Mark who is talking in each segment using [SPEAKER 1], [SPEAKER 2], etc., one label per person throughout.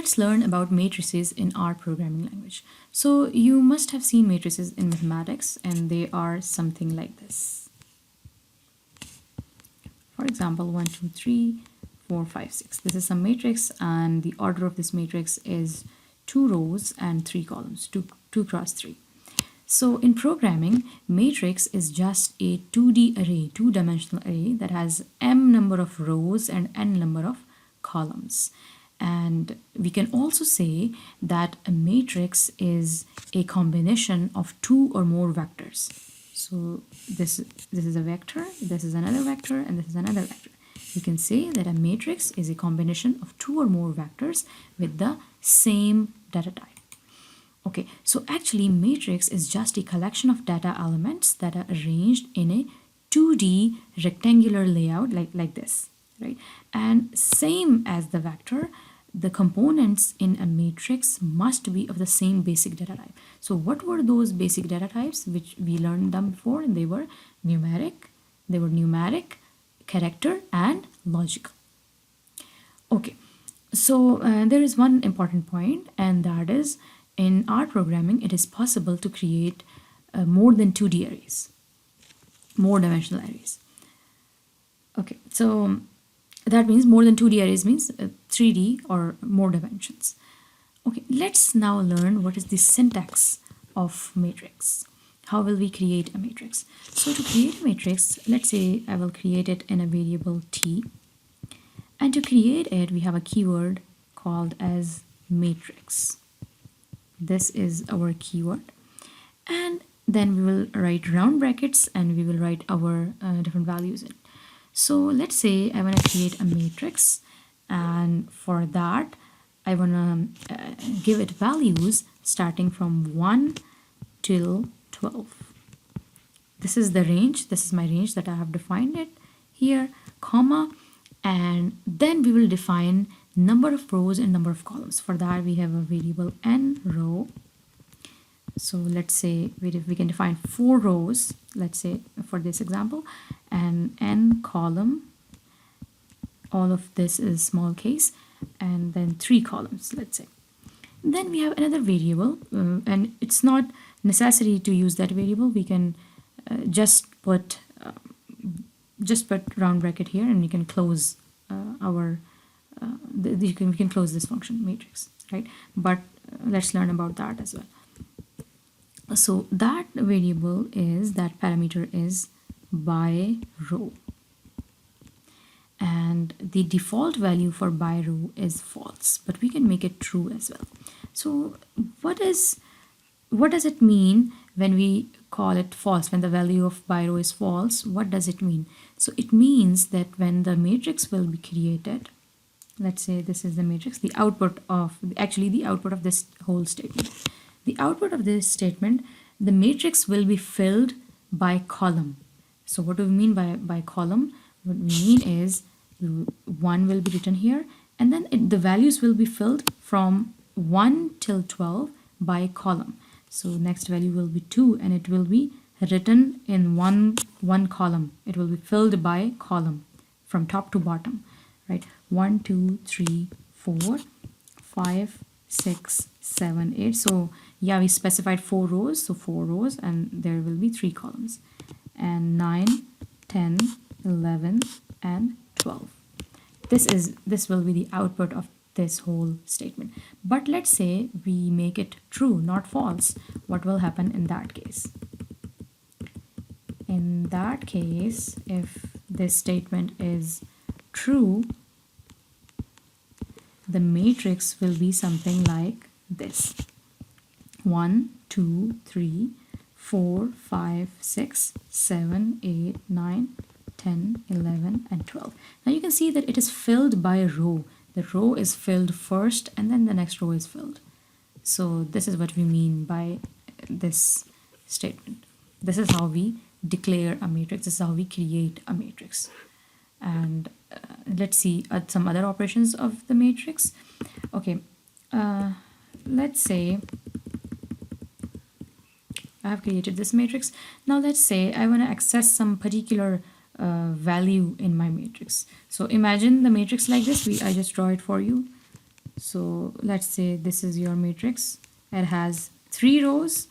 [SPEAKER 1] let's learn about matrices in our programming language. So you must have seen matrices in mathematics, and they are something like this. For example, 1, 2, 3, 4, 5, 6. This is some matrix, and the order of this matrix is 2 rows and 3 columns, 2 cross 3. So in programming, matrix is just a 2D array, two-dimensional array that has m number of rows and n number of columns. And we can also say that a matrix is a combination of 2 or more vectors. So this is a vector, this is another vector, and this is another vector. You can say that a matrix is a combination of 2 or more vectors with the same data type. Okay, so actually matrix is just a collection of data elements that are arranged in a 2D rectangular layout like this, right? And same as the vector, the components in a matrix must be of the same basic data type. So what were those basic data types which we learned them before? And they were numeric, character, and logical. Okay, so there is one important point, and that is in our programming, it is possible to create more than 2D arrays, more dimensional arrays. Okay, so that means more than 2D arrays means 3D or more dimensions. Okay, let's now learn what is the syntax of matrix. How will we create a matrix? So to create a matrix, let's say I will create it in a variable t. And to create it, we have a keyword called as matrix. This is our keyword. And then we will write round brackets and we will write our different values in. So let's say I want to create a matrix, and for that I want to give it values starting from 1 till 12. This is the range, this is my range that I have defined it here, comma, and then we will define number of rows and number of columns. For that we have a variable n row. So let's say we can define 4 rows, let's say for this example, and n column. All of this is small case, and then 3 columns, let's say. Then we have another variable, and it's not necessary to use that variable. We can just put round bracket here, and we can close we can close this function matrix, right? But let's learn about that as well. So that variable is, that parameter is by row, and the default value for by row is false, but we can make it true as well. So what does it mean when we call it false, when the value of by row is false? What does it mean? So it means that when the matrix will be created, let's say this is the matrix, the output of this whole statement. The output of this statement, the matrix will be filled by column. So what do we mean by column? What we mean is 1 will be written here, and then the values will be filled from 1 till 12 by column. So next value will be 2, and it will be written in one column. It will be filled by column from top to bottom, right? 1, 2, 3, 4, 5, 6, 7, 8. So yeah, we specified 4 rows, so 4 rows, and there will be 3 columns, and 9, 10, 11, and 12. This will be the output of this whole statement. But let's say we make it true, not false. What will happen in that case? In that case, if this statement is true, the matrix will be something like this: 1, 2, 3, 4, 5, 6, 7, 8, 9, 10, 11, and 12. Now you can see that it is filled by a row. The row is filled first, and then the next row is filled. So this is what we mean by this statement. This is how we declare a matrix. This is how we create a matrix. And let's see some other operations of the matrix. Okay, let's say I have created this matrix. Now let's say I want to access some particular value in my matrix. So imagine the matrix like this. I just draw it for you. So let's say this is your matrix. It has 3 rows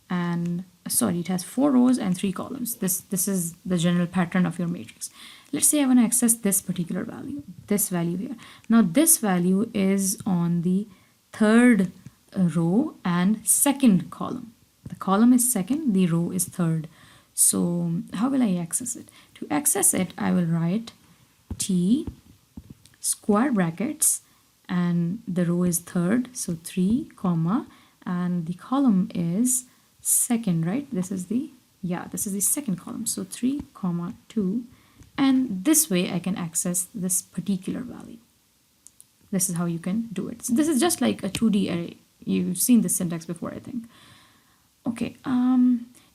[SPEAKER 1] and sorry, it has 4 rows and 3 columns. This is the general pattern of your matrix. Let's say I want to access this particular value, this value here. Now this value is on the third row and second column. The column is second, the row is third. So how will I access it? To access it, I will write T square brackets and the row is third, so 3 comma, and the column is second, right? This is the second column, so 3 comma 2, and this way I can access this particular value. This is how you can do it. So this is just like a 2D array. You've seen this syntax before, I think. Okay,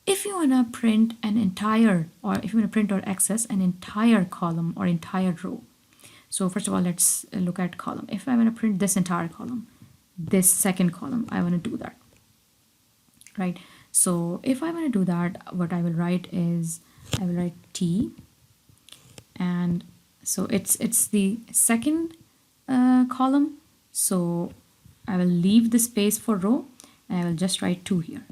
[SPEAKER 1] if you want to print an entire, or if you want to print or access an entire column or entire row. So first of all, let's look at column. If I want to print this entire column, this second column, I want to do that, right? So if I want to do that, what I will write is, I will write T, and so it's the second column, so I will leave the space for row, and I will just write 2 here.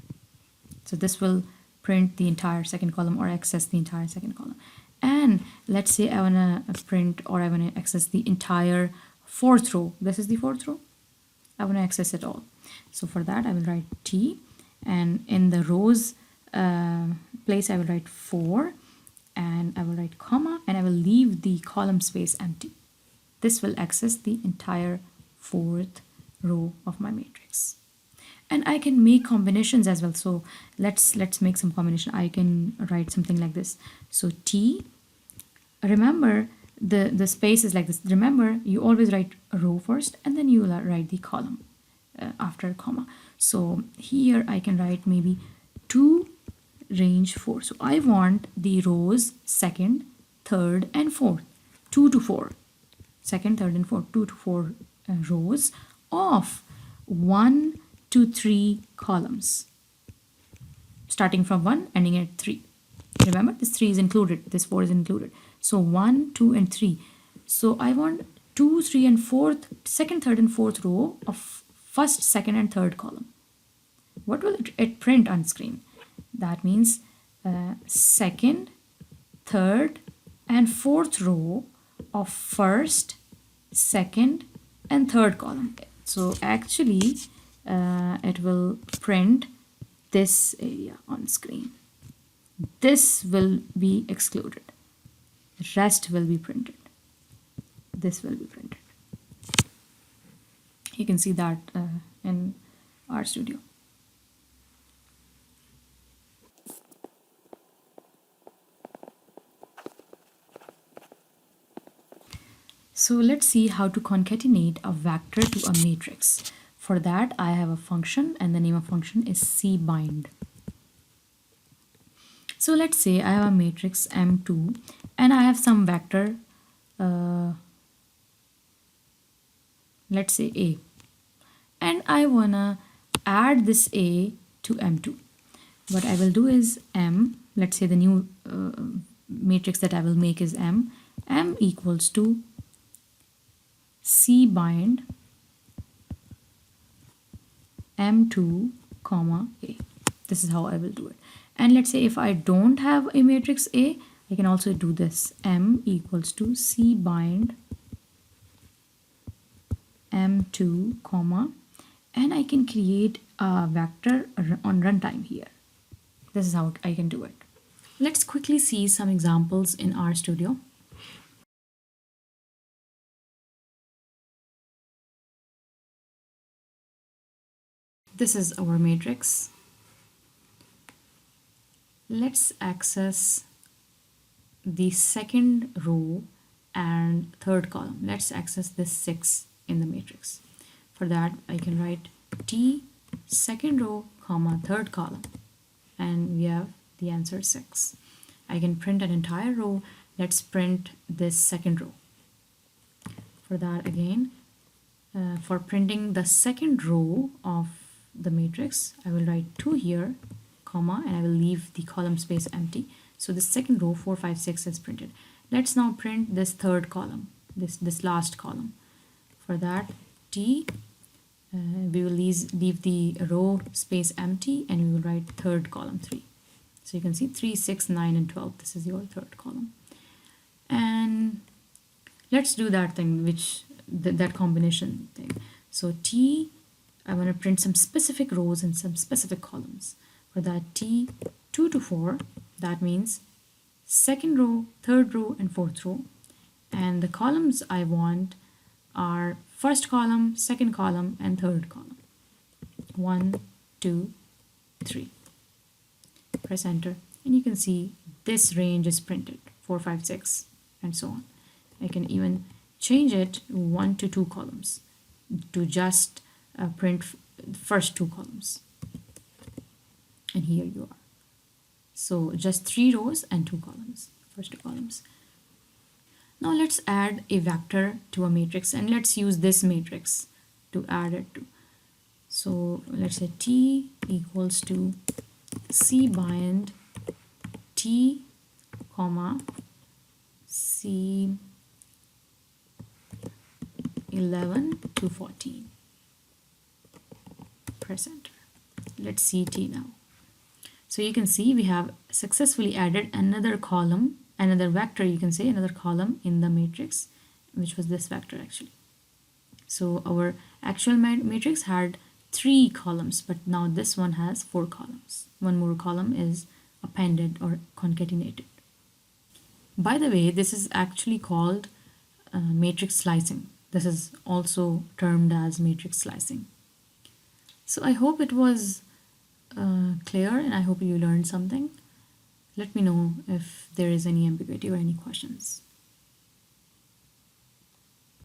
[SPEAKER 1] So this will print the entire second column or access the entire second column. And let's say I want to print or I want to access the entire fourth row. This is the fourth row. I want to access it all. So for that, I will write T, and in the rows place, I will write 4, and I will write comma, and I will leave the column space empty. This will access the entire fourth row of my matrix. And I can make combinations as well. So let's make some combination. I can write something like this. So T, remember the space is like this. Remember, you always write a row first and then you will write the column after a comma. So here I can write maybe 2 range 4. So I want the rows second, third and fourth, 2 to 4. Second, third and fourth, 2 to 4 rows of 1 to 3 columns, starting from 1 ending at 3. Remember, this 3 is included, this 4 is included. So 1, 2 and 3. So I want 2, 3 and 4th, second, third and fourth row of first, second and third column. What will it print on screen? That means second, third and fourth row of first, second and third column. So actually it will print this area on screen. This will be excluded. The rest will be printed. This will be printed. You can see that in RStudio. So let's see how to concatenate a vector to a matrix. For that, I have a function, and the name of function is cbind. So let's say I have a matrix M2 and I have some vector, let's say A, and I wanna add this A to M2. What I will do is M, let's say the new matrix that I will make is M equals to cbind M2 comma A. This is how I will do it. And let's say if I don't have a matrix A, I can also do this. M equals to cbind M2 comma, and I can create a vector on runtime here. This is how I can do it. Let's quickly see some examples in RStudio. This is our matrix. Let's access the second row and third column. Let's access this 6 in the matrix. For that, I can write T second row comma third column, and we have the answer 6. I can print an entire row. Let's print this second row. For that, again, for printing the second row of the matrix, I will write 2 here, comma, and I will leave the column space empty. So the second row 4, 5, 6 is printed. Let's now print this third column, this last column. For that, T. We will leave the row space empty, and we will write third column 3. So you can see 3, 6, 9, and 12. This is your third column. And let's do that thing, that combination thing. So T, I want to print some specific rows and some specific columns. For that, T 2 to 4, that means second row, third row, and fourth row. And the columns I want are first column, second column, and third column. 1, 2, 3. Press enter, and you can see this range is printed 4, 5, 6, and so on. I can even change it 1 to 2 columns to just print first 2 columns. And here you are. So just 3 rows and 2 columns, first 2 columns. Now let's add a vector to a matrix, and let's use this matrix to add it to. So let's say T equals to C bind T, comma, C 11 to 14. Press enter. Let's see T now. So you can see we have successfully added another column, another vector, you can say, another column in the matrix, which was this vector actually. So our actual matrix had 3 columns, but now this one has 4 columns. One more column is appended or concatenated. By the way, this is actually called matrix slicing. This is also termed as matrix slicing. So I hope it was clear, and I hope you learned something. Let me know if there is any ambiguity or any questions.